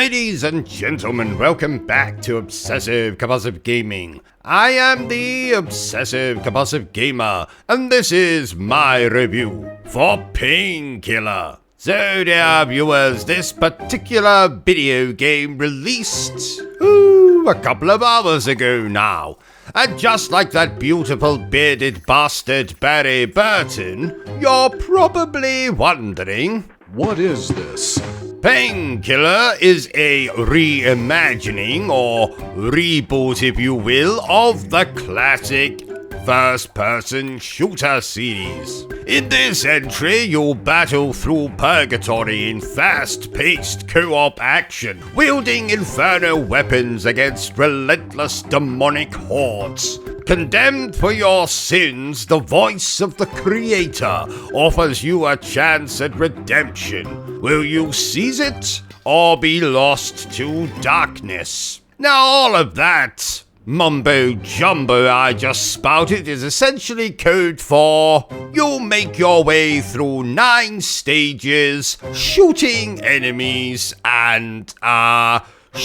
Ladies and gentlemen, welcome back to Obsessive Compulsive Gaming. I am the Obsessive Compulsive Gamer, and this is my review for Painkiller. So dear viewers, this particular video game released a couple of hours ago now. And just like that beautiful bearded bastard Barry Burton, you're probably wondering, what is this? Painkiller is a reimagining, or reboot if you will, of the classic first-person shooter series. In this entry, you'll battle through purgatory in fast-paced co-op action, wielding inferno weapons against relentless demonic hordes. Condemned for your sins, the voice of the Creator offers you a chance at redemption. Will you seize it, or be lost to darkness? Now all of that mumbo-jumbo I just spouted is essentially code for you'll make your way through 9 stages, shooting enemies and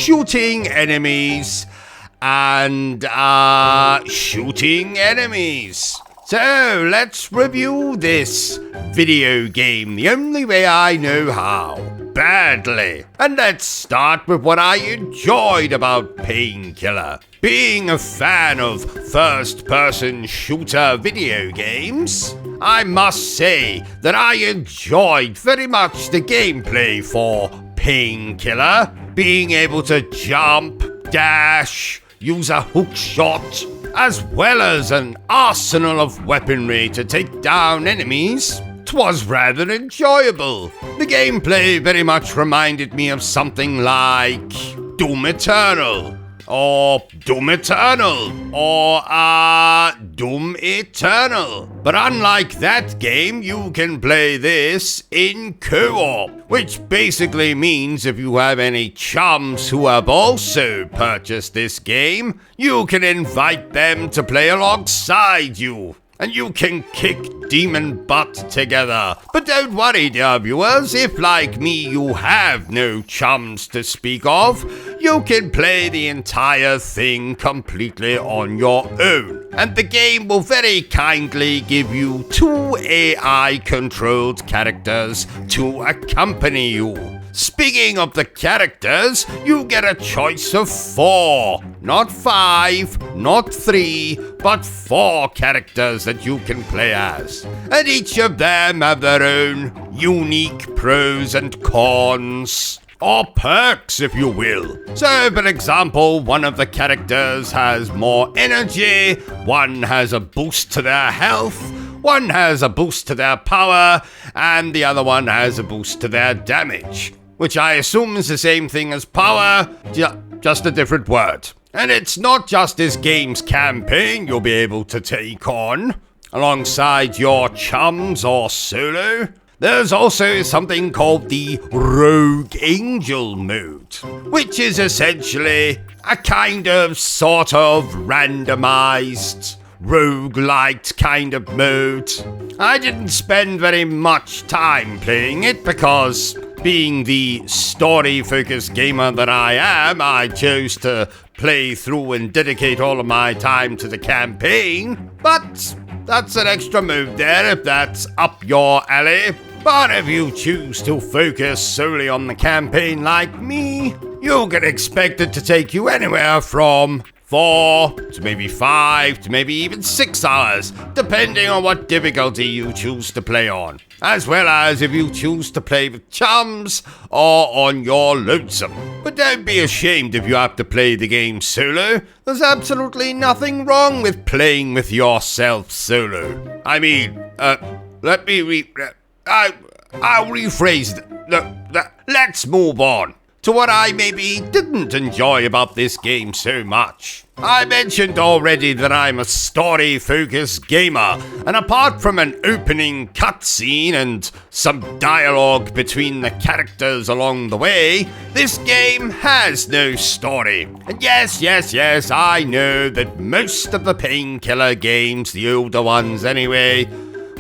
shooting enemies. So let's review this video game the only way I know how, badly. And let's start with what I enjoyed about Painkiller. Being a fan of first-person shooter video games, I must say that I enjoyed very much the gameplay for Painkiller. Being able to jump, dash, use a hook shot, as well as an arsenal of weaponry to take down enemies. 'Twas rather enjoyable. The gameplay very much reminded me of something like Doom Eternal, or Doom Eternal. But unlike that game, you can play this in co-op, which basically means if you have any chums who have also purchased this game, you can invite them to play alongside you, and you can kick demon butt together. But don't worry, dear viewers, if like me you have no chums to speak of, you can play the entire thing completely on your own. And the game will very kindly give you 2 AI-controlled characters to accompany you. Speaking of the characters, you get a choice of 4, not 5, not 3, but 4 characters that you can play as. And each of them have their own unique pros and cons, or perks if you will. So for example, one of the characters has more energy, one has a boost to their health, one has a boost to their power, and the other one has a boost to their damage. Which I assume is the same thing as power, just a different word. And it's not just this game's campaign you'll be able to take on alongside your chums or solo. There's also something called the Rogue Angel mode, which is essentially a kind of sort of randomized roguelite kind of mode. I didn't spend very much time playing it because, being the story-focused gamer that I am, I chose to play through and dedicate all of my time to the campaign. But that's an extra move there if that's up your alley. But if you choose to focus solely on the campaign like me, you can expect it to take you anywhere from 4 to maybe 5 to maybe even 6 hours, depending on what difficulty you choose to play on, as well as if you choose to play with chums or on your lonesome. But don't be ashamed if you have to play the game solo. There's absolutely nothing wrong with playing with yourself solo. I mean, let me I'll rephrase it. Let's move on to what I maybe didn't enjoy about this game so much. I mentioned already that I'm a story-focused gamer, and apart from an opening cutscene and some dialogue between the characters along the way, this game has no story. And yes, I know that most of the Painkiller games, the older ones anyway,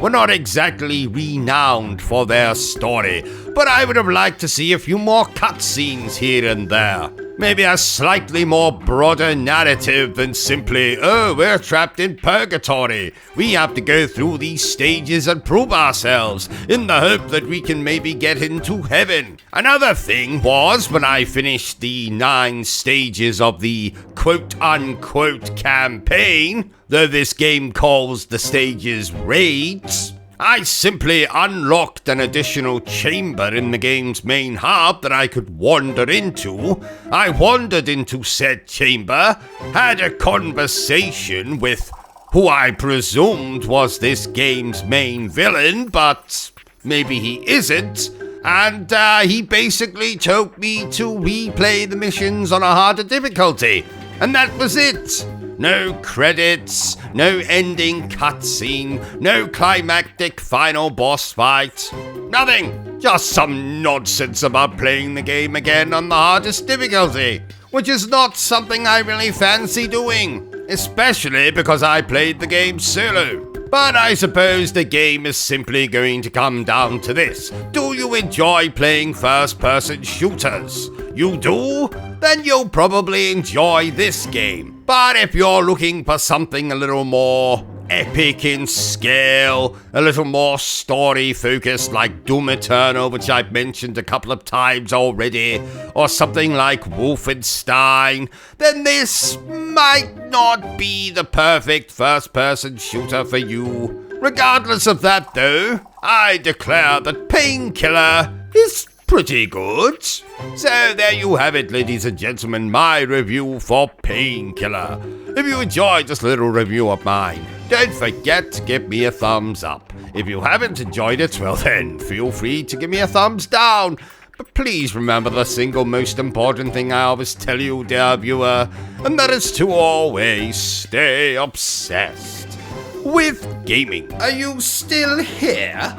were not exactly renowned for their story, but I would have liked to see a few more cutscenes here and there. Maybe a slightly more broader narrative than simply, oh, we're trapped in purgatory. We have to go through these stages and prove ourselves in the hope that we can maybe get into heaven. Another thing was when I finished the 9 stages of the quote-unquote campaign, though this game calls the stages raids, I simply unlocked an additional chamber in the game's main hub that I could wander into. I wandered into said chamber, had a conversation with who I presumed was this game's main villain, but maybe he isn't, and he basically told me to replay the missions on a harder difficulty, and that was it. No credits, no ending cutscene, no climactic final boss fight. Nothing. Just some nonsense about playing the game again on the hardest difficulty, which is not something I really fancy doing, especially because I played the game solo. But I suppose the game is simply going to come down to this. Do you enjoy playing first-person shooters? You do? Then you'll probably enjoy this game. But if you're looking for something a little more epic in scale, a little more story-focused like Doom Eternal, which I've mentioned a couple of times already, or something like Wolfenstein, then this might not be the perfect first-person shooter for you. Regardless of that, though, I declare that Painkiller is pretty good. So there you have it, ladies and gentlemen, my review for Painkiller. If you enjoyed this little review of mine, don't forget to give me a thumbs up. If you haven't enjoyed it, well then, feel free to give me a thumbs down. But please remember the single most important thing I always tell you, dear viewer, and that is to always stay obsessed with gaming. Are you still here?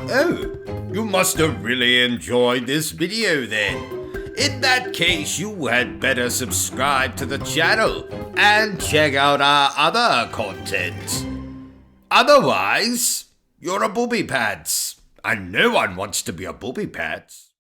Oh, you must have really enjoyed this video then. In that case, you had better subscribe to the channel and check out our other content. Otherwise, you're a booby pants, and no one wants to be a booby pants.